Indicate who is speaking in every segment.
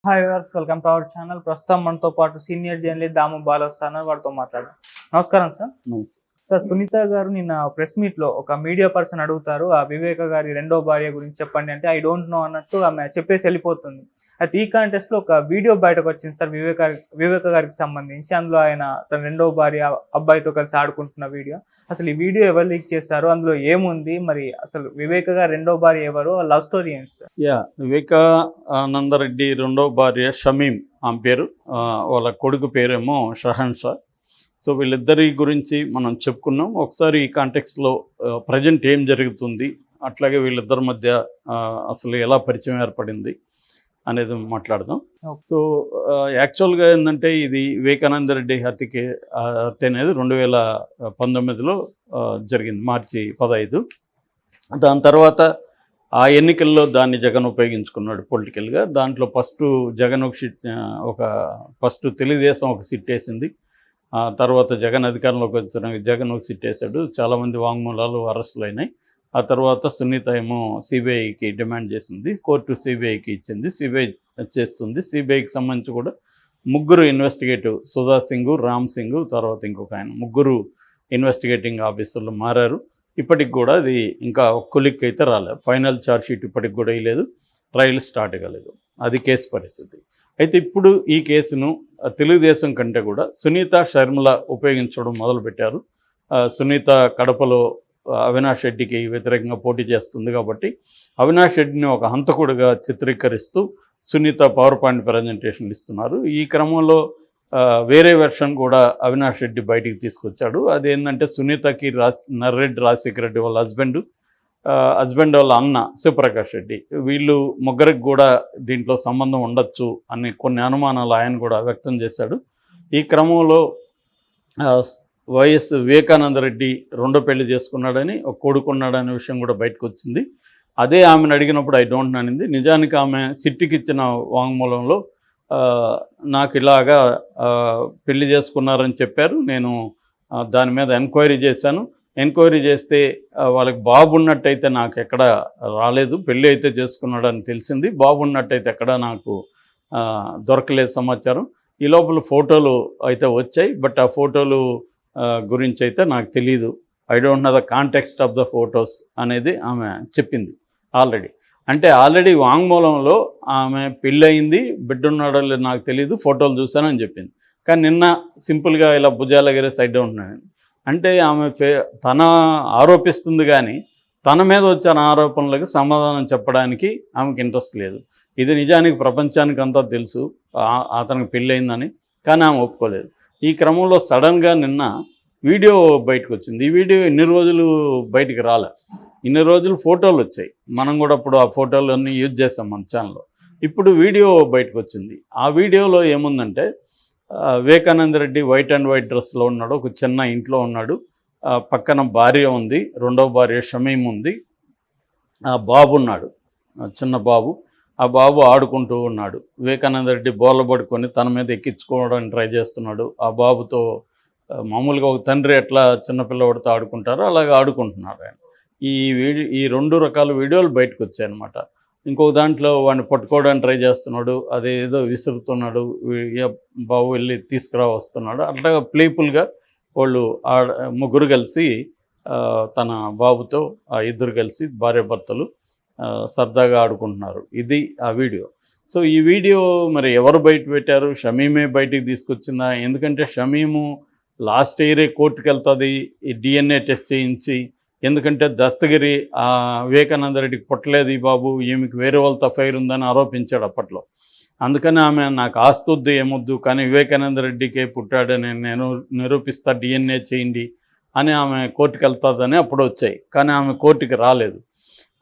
Speaker 1: Hi viewers, welcome to our channel. ప్రస్తుతం మనతో పాటు సీనియర్ జర్నలిస్ట్ దాము బాలస్వామి వారితో మాట్లాడదాం. నమస్కారం సార్.
Speaker 2: నైస్.
Speaker 1: సార్, సునీత గారు నిన్న ప్రెస్ మీట్ లో ఒక మీడియా పర్సన్ అడుగుతారు, ఆ వివేక గారి రెండో భార్య గురించి చెప్పండి అంటే ఐ డోంట్ నో అన్నట్టు ఆమె చెప్పేసి వెళ్ళిపోతుంది. అయితే ఈ కాంటెస్ట్ లో ఒక వీడియో బయటకు వచ్చింది సార్, వివేక గారికి సంబంధించి. అందులో ఆయన తన రెండో భార్య అబ్బాయితో కలిసి ఆడుకుంటున్న వీడియో. అసలు ఈ వీడియో ఎవరు లీక్ చేశారు, అందులో ఏముంది, మరి అసలు వివేక గారి రెండో భార్య ఎవరు, లవ్ స్టోరీ ఏంటి సార్?
Speaker 2: వివేకానందరెడ్డి రెండో భార్య షమీం ఆమె పేరు. వాళ్ళ కొడుకు పేరేమో షహన్ షా. సో వీళ్ళిద్దరి గురించి మనం చెప్పుకున్నాం. ఒకసారి ఈ కాంటెక్స్లో ప్రజెంట్ ఏం జరుగుతుంది, అట్లాగే వీళ్ళిద్దరి మధ్య అసలు ఎలా పరిచయం ఏర్పడింది అనేది మాట్లాడదాం. సో యాక్చువల్గా ఏంటంటే ఇది వివేకానందరెడ్డి హత్య అనేది 2019లో జరిగింది, మార్చి 15. దాని తర్వాత ఆ ఎన్నికల్లో దాన్ని జగన్ ఉపయోగించుకున్నాడు పొలిటికల్గా. దాంట్లో ఫస్ట్ జగన్ ఫస్ట్ తెలుగుదేశం ఒక సిట్ వేసింది. తర్వాత జగన్ అధికారంలోకి వచ్చిన జగన్ ఒక సిట్ వేశాడు. చాలామంది వాంగ్మూలాలు అరెస్టులు అయినాయి. ఆ తర్వాత సునీత ఏమో సిబిఐకి డిమాండ్ చేసింది, కోర్టు సిబిఐకి ఇచ్చింది, సిబిఐ చేస్తుంది. సిబిఐకి సంబంధించి కూడా ముగ్గురు ఇన్వెస్టిగేటివ్, సుధా సింగ్, రామ్ సింగ్, తర్వాత ఇంకొక ఆయన, ముగ్గురు ఇన్వెస్టిగేటింగ్ ఆఫీసర్లు మారారు. ఇప్పటికి కూడా అది ఇంకా కొలిక్ అయితే రాలేదు. ఫైనల్ ఛార్జ్షీట్ ఇప్పటికి కూడా వేయలేదు, ట్రయల్ స్టార్ట్ కాలేదు. అది కేసు పరిస్థితి. అయితే ఇప్పుడు ఈ కేసును తెలుగుదేశం కంటే కూడా సునీత షర్మిల ఉపయోగించడం మొదలుపెట్టారు. సునీత కడపలో అవినాష్ రెడ్డికి వ్యతిరేకంగా పోటీ చేస్తుంది కాబట్టి అవినాష్ రెడ్డిని ఒక హంతకుడిగా చిత్రీకరిస్తూ సునీత పవర్ పాయింట్ ప్రజెంటేషన్లు ఇస్తున్నారు. ఈ క్రమంలో వేరే వెర్షన్ కూడా అవినాష్ రెడ్డి బయటికి తీసుకొచ్చాడు. అదేంటంటే సునీతకి నర్రెడ్డి రాజశేఖర రెడ్డి వాళ్ళ హస్బెండ్ వాళ్ళ అన్న శివప్రకాష్ రెడ్డి, వీళ్ళు ముగ్గురికి కూడా దీంట్లో సంబంధం ఉండొచ్చు అని కొన్ని అనుమానాలు ఆయన కూడా వ్యక్తం చేశాడు. ఈ క్రమంలో వైఎస్ వివేకానందరెడ్డి రెండో పెళ్లి చేసుకున్నాడని, ఒక కొడుకున్నాడనే విషయం కూడా బయటకు వచ్చింది. అదే ఆమెను అడిగినప్పుడు ఐ డోంట్ నో అనింది. నిజానికి ఆమె సిట్టికి ఇచ్చిన వాంగ్మూలంలో నాకు ఇలాగా పెళ్లి చేసుకున్నారని చెప్పారు, నేను దాని మీద ఎంక్వైరీ చేశాను, ఎంక్వైరీ చేస్తే వాళ్ళకి బాబు ఉన్నట్టయితే నాకు ఎక్కడ రాలేదు, పెళ్ళి అయితే చేసుకున్నాడని తెలిసింది, బాబు ఉన్నట్టయితే ఎక్కడ నాకు దొరకలేదు సమాచారం. ఈ లోపల ఫోటోలు అయితే వచ్చాయి, బట్ ఆ ఫోటోలు గురించి అయితే నాకు తెలీదు, I don't know the context of the photos అనేది ఆమె చెప్పింది ఆల్రెడీ. అంటే ఆల్రెడీ వాంగ్మూలంలో ఆమె పెళ్ళయింది, బిడ్డ ఉన్నాడో లేదు నాకు తెలీదు, ఫోటోలు చూశానని చెప్పింది. కానీ నిన్న సింపుల్గా ఇలా భుజాల ఎగరేసి ఐ డోంట్ నో అంటే ఆమె తన ఆరోపిస్తుంది, కానీ తన మీద వచ్చిన ఆరోపణలకు సమాధానం చెప్పడానికి ఆమెకి ఇంట్రెస్ట్ లేదు. ఇది నిజానికి ప్రపంచానికి అంతా తెలుసు అతనికి పెళ్ళయిందని, కానీ ఆమె ఒప్పుకోలేదు. ఈ క్రమంలో సడన్గా నిన్న వీడియో బయటకు వచ్చింది. ఈ వీడియో ఇన్ని రోజులు బయటికి రాలే, ఇన్ని రోజులు ఫోటోలు వచ్చాయి, మనం కూడా అప్పుడు ఆ ఫోటోలు అన్నీ యూజ్ చేస్తాం మన ఛానల్లో. ఇప్పుడు వీడియో బయటకు వచ్చింది. ఆ వీడియోలో ఏముందంటే వివేకానందరెడ్డి వైట్ అండ్ వైట్ డ్రెస్లో ఉన్నాడు, ఒక చిన్న ఇంట్లో ఉన్నాడు, పక్కన భార్య ఉంది, రెండవ భార్య షమీం ఉంది, ఆ బాబు ఉన్నాడు, చిన్న బాబు. ఆ బాబు ఆడుకుంటూ ఉన్నాడు. వివేకానందరెడ్డి బోర్ల పడుకొని తన మీద ఎక్కించుకోవడానికి ట్రై చేస్తున్నాడు. ఆ బాబుతో మామూలుగా ఒక తండ్రి ఎట్లా చిన్నపిల్లవాడితో ఆడుకుంటారో అలాగే ఆడుకుంటున్నాడు ఆయన. ఈ రెండు రకాల వీడియోలు బయటకు వచ్చాయన్నమాట. ఇంకొక దాంట్లో వాడిని పట్టుకోవడానికి ట్రై చేస్తున్నాడు, అదేదో విసురుతున్నాడు, బాబు వెళ్ళి తీసుకురా వస్తున్నాడు. అట్లాగా ప్లేఫుల్గా వాళ్ళు ముగ్గురు కలిసి తన బాబుతో ఆ ఇద్దరు కలిసి భార్యాభర్తలు సరదాగా ఆడుకుంటున్నారు. ఇది ఆ వీడియో. సో ఈ వీడియో మరి ఎవరు బయట పెట్టారు? షమీమే బయటికి తీసుకొచ్చిందా? ఎందుకంటే షమీము లాస్ట్ ఇయరే కోర్టుకు వెళ్తుంది ఈ DNA టెస్ట్ చేయించి, ఎందుకంటే దస్తగిరి వివేకానందరెడ్డికి పుట్టలేదు ఈ బాబు, ఈమెకి వేరే వాళ్ళతో అఫైర్ ఉందని ఆరోపించాడు అప్పట్లో. అందుకని ఆమె నాకు ఆస్తొద్దు ఏమొద్దు, కానీ వివేకానందరెడ్డికే పుట్టాడని నేను నిరూపిస్తా, DNA చేయండి అని ఆమె కోర్టుకు వెళ్తుందని అప్పుడు వచ్చాయి. కానీ ఆమె కోర్టుకి రాలేదు.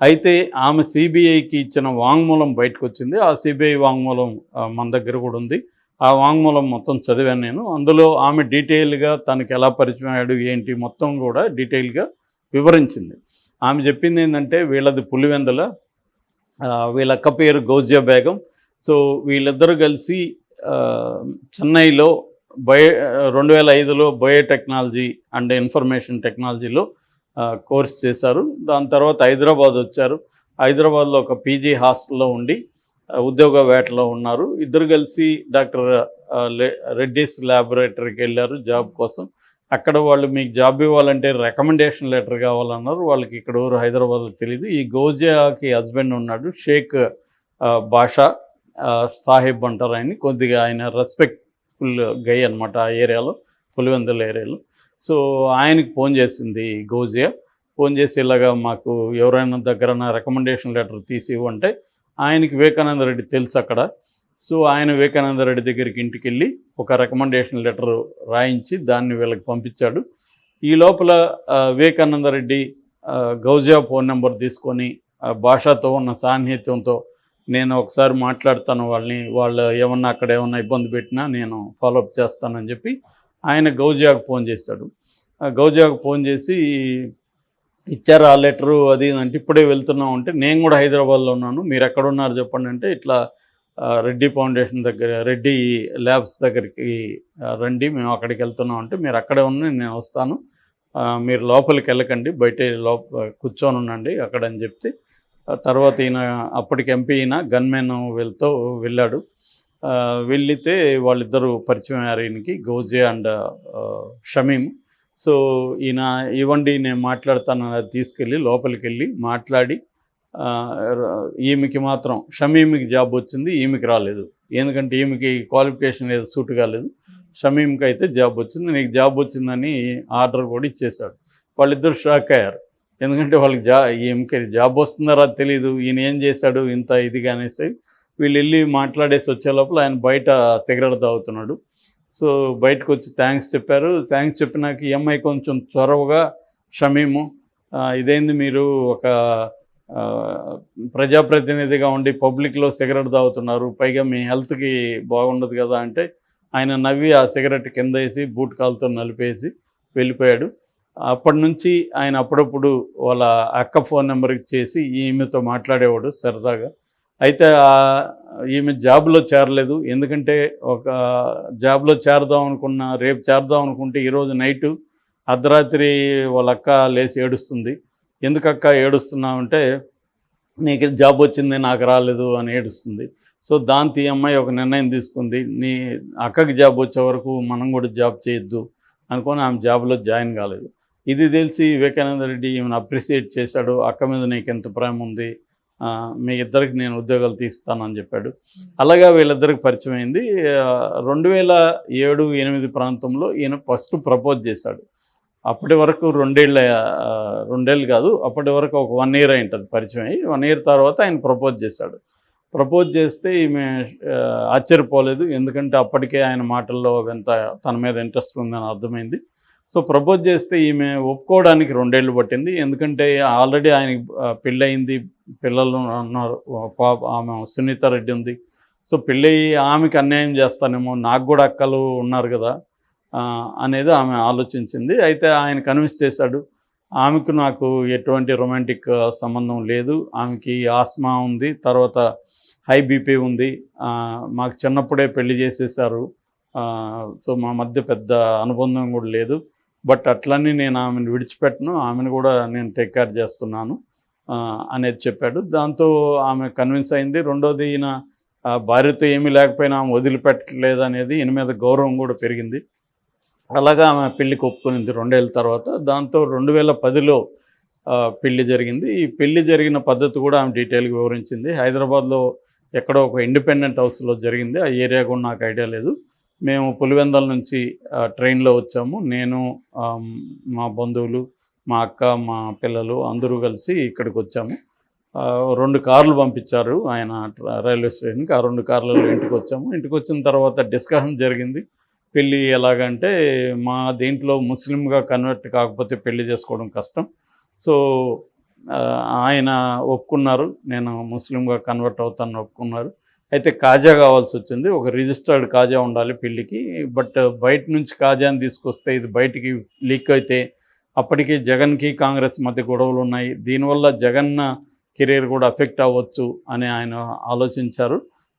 Speaker 2: అయితే ఆమె సిబిఐకి ఇచ్చిన వాంగ్మూలం బయటకు వచ్చింది. ఆ సిబిఐ వాంగ్మూలం మన దగ్గర కూడా ఉంది. ఆ వాంగ్మూలం మొత్తం చదివాను నేను. అందులో ఆమె డీటెయిల్గా తనకి ఎలా పరిచయం అయ్యాడు ఏంటి మొత్తం కూడా డీటెయిల్గా వివరించింది. ఆమె చెప్పింది ఏంటంటే వీళ్ళది పులివెందుల, వీళ్ళ అక్క పేరు గౌజియా బేగం. సో వీళ్ళిద్దరూ కలిసి చెన్నైలో 2005లో బయోటెక్నాలజీ అండ్ ఇన్ఫర్మేషన్ టెక్నాలజీలో కోర్స్ చేశారు. దాని తర్వాత హైదరాబాద్ వచ్చారు. హైదరాబాద్లో ఒక పీజీ హాస్టల్లో ఉండి ఉద్యోగ వేటలో ఉన్నారు. ఇద్దరు కలిసి డాక్టర్ రెడ్డిస్ ల్యాబొరేటరీకి వెళ్ళారు జాబ్ కోసం. అక్కడ వాళ్ళు మీకు జాబ్ ఇవ్వాలంటే రికమెండేషన్ లెటర్ కావాలన్నారు. వాళ్ళకి ఇక్కడ ఎవరు హైదరాబాద్లో తెలియదు. ఈ గౌజియాకి హస్బెండ్ ఉన్నాడు, షేక్ బాషా సాహిబ్ అంటారు ఆయన్ని. కొద్దిగా ఆయన రెస్పెక్ట్ఫుల్ గై అనమాట ఆ ఏరియాలో, పులివెందుల ఏరియాలో. సో ఆయనకి ఫోన్ చేసింది గౌజియా. ఫోన్ చేసి ఇలాగా మాకు ఎవరైనా దగ్గర రికమెండేషన్ లెటర్ తీసి ఇవ్వంటే, ఆయనకి వివేకానంద రెడ్డి తెలుసు అక్కడ. సో ఆయన వివేకానంద రెడ్డి దగ్గరికి ఇంటికి వెళ్ళి ఒక రికమెండేషన్ లెటర్ రాయించి దాన్ని వీళ్ళకి పంపించాడు. ఈ లోపల వివేకానంద రెడ్డి గౌజియా ఫోన్ నెంబర్ తీసుకొని భాషతో ఉన్న సాన్నిహిత్యంతో నేను ఒకసారి మాట్లాడతాను వాళ్ళు ఏమన్నా అక్కడ ఏమన్నా ఇబ్బంది పెట్టినా నేను ఫాలోఅప్ చేస్తానని చెప్పి ఆయన గౌజియాకు ఫోన్ చేశాడు. గౌజియాకు ఫోన్ చేసి ఇచ్చారు ఆ లెటరు అది అంటే ఇప్పుడే వెళ్తున్నాం అంటే, నేను కూడా హైదరాబాద్లో ఉన్నాను, మీరు ఎక్కడున్నారు చెప్పండి అంటే, ఇట్లా రెడ్డి ఫౌండేషన్ దగ్గర రెడ్డి ల్యాబ్స్ దగ్గరికి రండి, మేము అక్కడికి వెళ్తున్నాం అంటే, మీరు అక్కడే ఉన్నా నేను వస్తాను, మీరు లోపలికి వెళ్ళకండి, బయట కూర్చొని ఉండండి అక్కడ అని చెప్తే, తర్వాత ఈయన అప్పటికి ఎంపీ ఈయన గన్మెన్ వెళ్ళాడు. వెళితే వాళ్ళిద్దరూ పరిచయం అయ్యారు ఈయనకి, గౌజియా అండ్ షమీమ్. సో ఈయన ఇవ్వండి నేను మాట్లాడతాను అది తీసుకెళ్ళి లోపలికి వెళ్ళి మాట్లాడి, ఈమెకి మాత్రం షమీమ్కి జాబ్ వచ్చింది, ఈమెకి రాలేదు. ఎందుకంటే ఈమెకి క్వాలిఫికేషన్ ఏదో సూట్ కాలేదు. షమీమ్కి అయితే జాబ్ వచ్చింది. నీకు జాబ్ వచ్చిందని ఆర్డర్ కూడా ఇచ్చేశాడు. వాళ్ళిద్దరు షాక్ అయ్యారు. ఎందుకంటే వాళ్ళకి ఈమెకి జాబ్ వస్తుందో తెలియదు, ఈయన ఏం చేశాడు ఇంత ఇదిగా అనేసి. వీళ్ళు వెళ్ళి మాట్లాడేసి వచ్చే లోపల ఆయన బయట సిగరెట్ తాగుతున్నాడు. సో బయటకు వచ్చి థ్యాంక్స్ చెప్పారు. థ్యాంక్స్ చెప్పినాక ఈ అమ్మాయి కొంచెం చొరవగా, షమీము ఇదేంది మీరు ఒక ప్రజాప్రతినిధిగా ఉండి పబ్లిక్లో సిగరెట్ తాగుతున్నారు, పైగా మీ హెల్త్కి బాగుండదు కదా అంటే, ఆయన నవ్వి ఆ సిగరెట్ కింద వేసి బూట్ కాలుతో నలిపేసి వెళ్ళిపోయాడు. అప్పటి నుంచి ఆయన అప్పుడప్పుడు వాళ్ళ అక్క ఫోన్ నెంబర్కి చేసి ఈమెతో మాట్లాడేవాడు సరదాగా. అయితే ఈమె జాబ్లో చేరలేదు. ఎందుకంటే ఒక జాబ్లో చేరదాం అనుకున్న, రేపు చేరదాం అనుకుంటే ఈరోజు నైటు అర్ధరాత్రి వాళ్ళ అక్క లేచి ఏడుస్తుంది. ఎందుకక్క ఏడుస్తున్నావంటే, నీకు జాబ్ వచ్చింది నాకు రాలేదు అని ఏడుస్తుంది. సో దాంతో ఈ అమ్మాయి ఒక నిర్ణయం తీసుకుంది, నీ అక్కకి జాబ్ వచ్చే వరకు మనం కూడా జాబ్ చేయొద్దు అనుకొని ఆమె జాబ్లో జాయిన్ కాలేదు. ఇది తెలిసి వివేకానంద రెడ్డి ఈమెను అప్రిషియేట్ చేశాడు. అక్క మీద నీకు ఎంత ప్రేమ ఉంది, మీ ఇద్దరికి నేను ఉద్యోగాలు తీస్తానని చెప్పాడు. అలాగా వీళ్ళిద్దరికి పరిచయం అయింది. 2007-8 ప్రాంతంలో ఈయన ఫస్ట్ ప్రపోజ్ చేశాడు. అప్పటి వరకు రెండేళ్ళు కాదు, అప్పటి వరకు ఒక 1 year అయి ఉంటుంది పరిచయం అయ్యి. 1 year తర్వాత ఆయన ప్రపోజ్ చేశాడు. ప్రపోజ్ చేస్తే ఈమె ఆశ్చర్యపోలేదు. ఎందుకంటే అప్పటికే ఆయన మాటల్లో ఎంత తన మీద ఇంట్రెస్ట్ ఉందని అర్థమైంది. సో ప్రపోజ్ చేస్తే ఈమె ఒప్పుకోవడానికి 2 years పట్టింది. ఎందుకంటే ఆల్రెడీ ఆయనకి పెళ్ళయింది, పిల్లలు ఉన్నారు, ఆమె సునీత రెడ్డి ఉంది. సో పెళ్ళయి ఆమెకి అన్యాయం చేస్తానేమో, నాకు కూడా అక్కలు ఉన్నారు కదా అనేది ఆమె ఆలోచించింది. అయితే ఆయన కన్విన్స్ చేశాడు, ఆమెకు నాకు ఎటువంటి రొమాంటిక్ సంబంధం లేదు, ఆమెకి ఆస్మా ఉంది, తర్వాత హై బీపీ ఉంది, మాకు చిన్నప్పుడే పెళ్లి చేసేసారు, సో మా మధ్య పెద్ద అనుబంధం కూడా లేదు, బట్ అట్లన్నీ నేను ఆమెను విడిచిపెట్టను, ఆమెను కూడా నేను టేక్ కేర్ చేస్తున్నాను అనేది చెప్పాడు. దాంతో ఆమె కన్విన్స్ అయింది. రెండోది, ఈయన భార్యతో ఏమీ లేకపోయినా ఆమె వదిలిపెట్టలేదు అనేది ఈయన మీద గౌరవం కూడా పెరిగింది. అలాగా ఆమె పెళ్ళికి ఒప్పుకునింది 2 years తర్వాత. దాంతో 2010లో పెళ్ళి జరిగింది. ఈ పెళ్ళి జరిగిన పద్ధతి కూడా ఆమె డీటెయిల్గా వివరించింది. హైదరాబాద్లో ఎక్కడో ఒక ఇండిపెండెంట్ హౌస్లో జరిగింది. ఆ ఏరియా కూడా నాకు ఐడియా లేదు. మేము పులివెందల నుంచి ట్రైన్లో వచ్చాము. నేను, మా బంధువులు, మా అక్క, మా పిల్లలు అందరూ కలిసి ఇక్కడికి వచ్చాము. 2 కార్లు పంపించారు ఆయన రైల్వే స్టేషన్కి. ఆ 2 కార్లలో ఇంటికి వచ్చాము. ఇంటికి వచ్చిన తర్వాత డిస్కషన్ జరిగింది. పెళ్ళి ఎలాగంటే, మా దీంట్లో ముస్లింగా కన్వర్ట్ కాకపోతే పెళ్లి చేసుకోవడం కష్టం. సో ఆయన ఒప్పుకున్నారు, నేను ముస్లింగా కన్వర్ట్ అవుతాను ఒప్పుకున్నారు. అయితే కాజా కావాల్సి వచ్చింది. ఒక రిజిస్టర్డ్ కాజా ఉండాలి పెళ్ళికి. బట్ బయట నుంచి కాజాని తీసుకొస్తే ఇది బయటికి లీక్ అయితే అప్పటికి జగన్కి కాంగ్రెస్ మధ్య గొడవలు ఉన్నాయి, దీనివల్ల జగన్ కెరీర్ కూడా అఫెక్ట్ అవ్వచ్చు అని ఆయన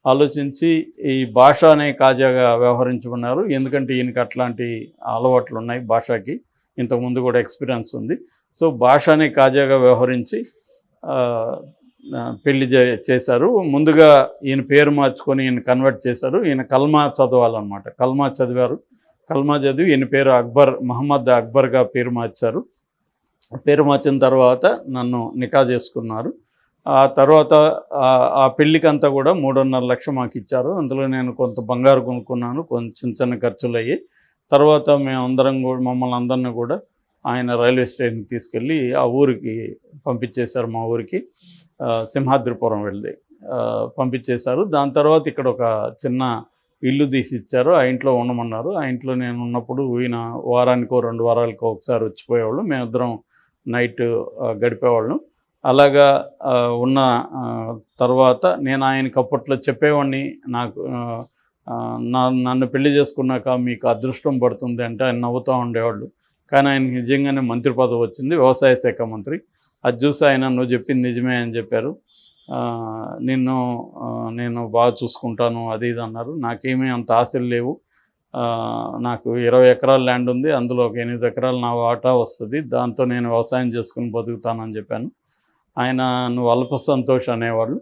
Speaker 2: ఆలోచించి ఈ భాష అనే కాజాగా వ్యవహరించుకున్నారు. ఎందుకంటే ఈయనకి అట్లాంటి అలవాట్లు ఉన్నాయి, భాషకి ఇంతకుముందు కూడా ఎక్స్పీరియన్స్ ఉంది. సో భాష అనే కాజాగా వ్యవహరించి పెళ్లి చేశారు. ముందుగా ఈయన పేరు మార్చుకొని ఈయన కన్వర్ట్ చేశారు. ఈయన కల్మా చదవాలన్నమాట. కల్మా చదివారు. కల్మా చదివి ఈయన పేరు అక్బర్, మహమ్మద్ అక్బర్గా పేరు మార్చారు. పేరు మార్చిన తర్వాత నన్ను నికా చేసుకున్నారు. ఆ తర్వాత ఆ పెళ్ళికంతా కూడా 3.5 లక్షలు మాకు ఇచ్చారు. అందులో నేను కొంత బంగారు కొనుక్కున్నాను. కొంచెం చిన్న ఖర్చులు అయ్యి తర్వాత మేమందరం కూడా మమ్మల్ని అందరినీ కూడా ఆయన రైల్వే స్టేషన్కి తీసుకెళ్ళి ఆ ఊరికి పంపించేశారు. మా ఊరికి సింహాద్రిపురం వెళ్ళి పంపించేశారు. దాని తర్వాత ఇక్కడ ఒక చిన్న ఇల్లు తీసి ఇచ్చారు. ఆ ఇంట్లో ఉండమన్నారు. ఆ ఇంట్లో నేను ఉన్నప్పుడు ఈయన వారానికో 2 వారాలకో ఒకసారి వచ్చిపోయేవాళ్ళు. మేమిద్దరం నైట్ గడిపేవాళ్ళం. అలాగా ఉన్న తర్వాత నేను ఆయనకి అప్పట్లో చెప్పేవాడిని, నాకు నన్ను పెళ్లి చేసుకున్నాక మీకు అదృష్టం పడుతుంది అంటే ఆయన నవ్వుతూ ఉండేవాళ్ళు. కానీ ఆయనకి నిజంగానే మంత్రి పదవి వచ్చింది, వ్యవసాయ శాఖ మంత్రి. అది చూసి ఆయన నువ్వు చెప్పింది నిజమే అని చెప్పారు. నేను బాగా చూసుకుంటాను అది ఇది అన్నారు. నాకేమీ అంత ఆశలు లేవు. నాకు 20 ఎకరాల ల్యాండ్ ఉంది. అందులో ఒక 8 ఎకరాలు నా వాటా వస్తుంది. దాంతో నేను వ్యవసాయం చేసుకుని బతుకుతానని చెప్పాను. ఆయన నువ్వు అల్ప సంతోష్ అనేవాళ్ళు.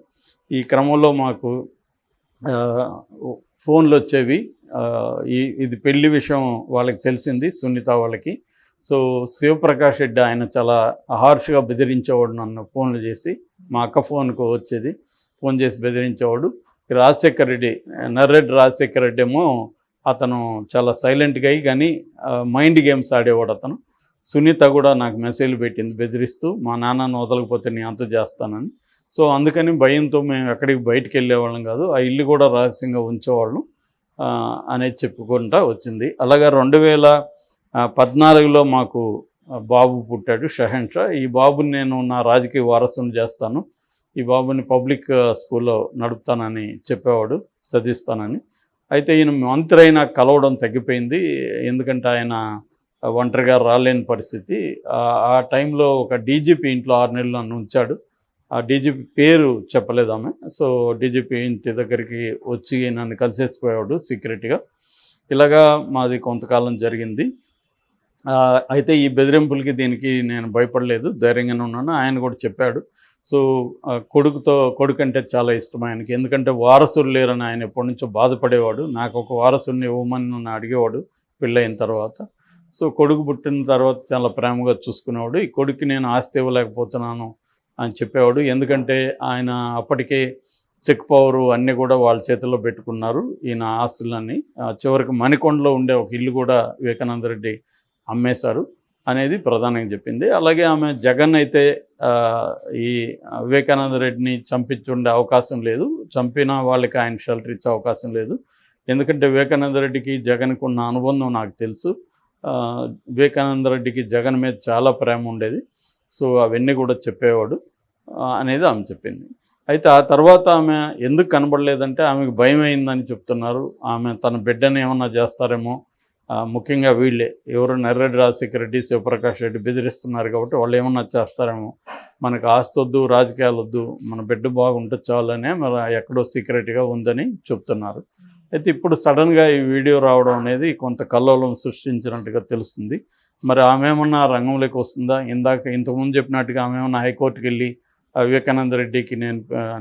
Speaker 2: ఈ క్రమంలో మాకు ఫోన్లు వచ్చేవి. ఇది పెళ్లి విషయం వాళ్ళకి తెలిసింది, సునీత వాళ్ళకి. సో శివప్రకాష్ రెడ్డి ఆయన చాలా హార్ష్గా బెదిరించేవాడు నన్ను ఫోన్లు చేసి. మా అక్క ఫోన్కు వచ్చేది, ఫోన్ చేసి బెదిరించేవాడు. రాజశేఖర్ రెడ్డి, నర్రెడ్డి రాజశేఖర్ రెడ్డి ఏమో అతను చాలా సైలెంట్గా అయ్యి కానీ మైండ్ గేమ్స్ ఆడేవాడు అతను. సునీత కూడా నాకు మెసేజ్లు పెట్టింది బెదిరిస్తూ, మా నాన్నను వదలకపోతే నేను అంత చేస్తానని. సో అందుకని భయంతో మేము ఎక్కడికి బయటికి వెళ్ళేవాళ్ళం కాదు. ఆ ఇల్లు కూడా రహస్యంగా ఉంచేవాళ్ళం అనేది చెప్పుకుంటా వచ్చింది. అలాగా 2014లో మాకు బాబు పుట్టాడు, షహన్ షా. ఈ బాబుని నేను నా రాజకీయ వారసుని చేస్తాను, ఈ బాబుని పబ్లిక్ స్కూల్లో నడుపుతానని చెప్పేవాడు, చదివిస్తానని. అయితే ఈయన మంత్రి అయినా కలవడం తగ్గిపోయింది. ఎందుకంటే ఆయన ఒంటరిగా రాలేని పరిస్థితి. ఆ టైంలో ఒక డీజీపీ ఇంట్లో 6 నెలలు నన్ను ఉంచాడు. ఆ డీజీపీ పేరు చెప్పలేదు ఆమె. సో డీజీపీ ఇంటి దగ్గరికి వచ్చి నన్ను కలిసేసిపోయాడు సీక్రెట్గా. ఇలాగా మాది కొంతకాలం జరిగింది. అయితే ఈ బెదిరింపులకి దీనికి నేను భయపడలేదు, ధైర్యంగానే ఉన్నాను. ఆయన కూడా చెప్పాడు. సో కొడుకు అంటే చాలా ఇష్టం ఆయనకి. ఎందుకంటే వారసులు లేరని ఆయన ఎప్పటి నుంచో బాధపడేవాడు. నాకు ఒక వారసుని ఇవ్వమని నన్ను అడిగేవాడు పెళ్ళయిన తర్వాత. సో కొడుకు పుట్టిన తర్వాత చాలా ప్రేమగా చూసుకునేవాడు. ఈ కొడుక్కి నేను ఆస్తి ఇవ్వలేకపోతున్నాను అని చెప్పేవాడు. ఎందుకంటే ఆయన అప్పటికే చెక్ పవరు అన్నీ కూడా వాళ్ళ చేతిలో పెట్టుకున్నారు ఈయన ఆస్తులన్నీ. చివరికి మణికొండలో ఉండే ఒక ఇల్లు కూడా వివేకానంద రెడ్డి అమ్మేశారు అనేది ప్రధానంగా చెప్పింది. అలాగే ఆమె జగన్ అయితే ఈ వివేకానంద రెడ్డిని చంపించుండే అవకాశం లేదు, చంపిన వాళ్ళకి ఆయన షెల్టర్ ఇచ్చే అవకాశం లేదు. ఎందుకంటే వివేకానంద రెడ్డికి జగన్కు ఉన్న అనుబంధం నాకు తెలుసు. వివేకానంద రెడ్డికి జగన్ మీద చాలా ప్రేమ ఉండేది. సో అవన్నీ కూడా చెప్పేవాడు అనేది ఆమె చెప్పింది. అయితే ఆ తర్వాత ఆమె ఎందుకు కనబడలేదంటే ఆమెకు భయం అయిందని చెప్తున్నారు. ఆమె తన బిడ్డని ఏమన్నా చేస్తారేమో, ముఖ్యంగా వీళ్ళే ఎవరు నర్రెడ్డి రాజశేఖర రెడ్డి, శివప్రకాష్ రెడ్డి బెదిరిస్తున్నారు కాబట్టి వాళ్ళు ఏమన్నా చేస్తారేమో, మనకు ఆస్తి వద్దు, రాజకీయాలు వద్దు, మన బిడ్డ బాగుంటే చాలనే మరి ఎక్కడో సీక్రెట్గా ఉందని చెప్తున్నారు. అయితే ఇప్పుడు సడన్గా ఈ వీడియో రావడం అనేది కొంత కల్లోలం సృష్టించినట్టుగా తెలుస్తుంది. మరి ఆమె ఏమన్నా రంగంలోకి వస్తుందా? ఇంతకుముందు చెప్పినట్టుగా ఆమె ఏమన్నా హైకోర్టుకి వెళ్ళి వివేకానంద రెడ్డికి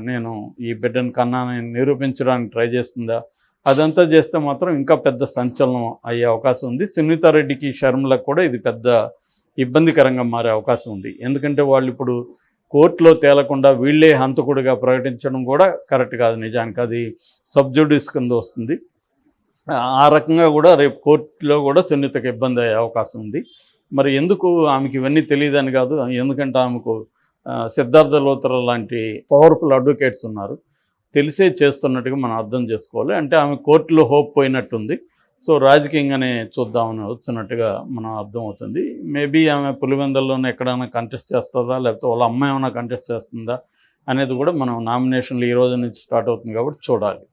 Speaker 2: నేను ఈ బిడ్డను కన్నానని నిరూపించడానికి ట్రై చేస్తుందా? అదంతా చేస్తే మాత్రం ఇంకా పెద్ద సంచలనం అయ్యే అవకాశం ఉంది. సునీతారెడ్డికి, షర్మిలకు కూడా ఇది పెద్ద ఇబ్బందికరంగా మారే అవకాశం ఉంది. ఎందుకంటే వాళ్ళు ఇప్పుడు కోర్టులో తేలకుండా వీళ్ళే హంతకుడిగా ప్రకటించడం కూడా కరెక్ట్ కాదు. నిజానికి అది సబ్జుడిస్ కింద వస్తుంది. ఆ రకంగా కూడా రేపు కోర్టులో కూడా సునీతకు ఇబ్బంది అయ్యే అవకాశం ఉంది. మరి ఎందుకు ఆమెకి ఇవన్నీ తెలియదని కాదు, ఎందుకంటే ఆమెకు సిద్ధార్థ లోత్రా లాంటి పవర్ఫుల్ అడ్వకేట్స్ ఉన్నారు, తెలిసే చేస్తున్నట్టుగా మనం అర్థం చేసుకోవాలి. అంటే ఆమె కోర్టులో హోప్ పోయినట్టుంది. సో రాజకీయంగానే చూద్దామని వచ్చినట్టుగా మనం అర్థం అవుతుంది. మేబీ ఆమె పులివెందుల్లోనే ఎక్కడైనా కంటెస్ట్ చేస్తుందా, లేకపోతే వాళ్ళ అమ్మాయి ఏమైనా కంటెస్ట్ చేస్తుందా అనేది కూడా మనం నామినేషన్లు ఈ రోజు నుంచి స్టార్ట్ అవుతుంది కాబట్టి చూడాలి.